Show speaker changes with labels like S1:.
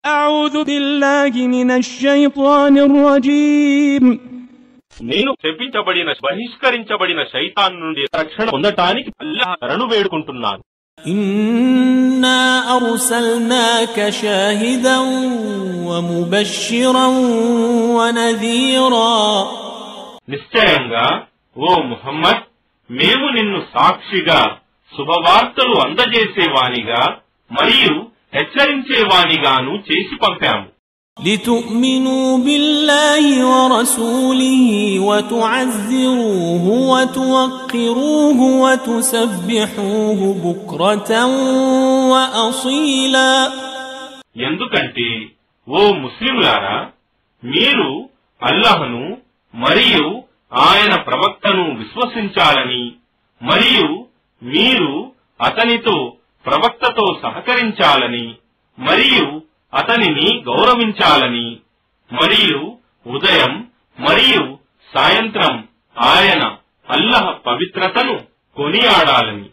S1: أعوذ بالله من الشيطان الرجيم
S2: నేను శపించబడిన బహిష్కరించబడిన శైతాన్ నుండి రక్షణ పొందటానికి అల్లాహ్ శరణు వేడుకుంటున్నాను.
S1: إنا أرسلناك شاهدا ومبشرا ونذيرا
S2: నిశ్చయంగా ఓ ముహమ్మద్, మేము నిన్ను సాక్షిగా శుభవార్తలు అందజేసేవానిగా మరియు హెచ్చరించేవానిగాను చేసి పంపాము.
S1: لتؤمنوا بالله ورسوله وتعزروه وتوقروه وتسبحوه بكرة وأصيلا.
S2: ఎందుకంటే ఓ ముస్లింలారా, మీరు అల్లాహ్ను మరియు ఆయన ప్రవక్తను విశ్వసించాలని మరియు మీరు అతనితో ప్రవక్తతో సహకరించాలని మరియు అతనిని గౌరవించాలని మరియు ఉదయం మరియు సాయంత్రం ఆయన అల్లాహ్ పవిత్రతను కొనియాడాలని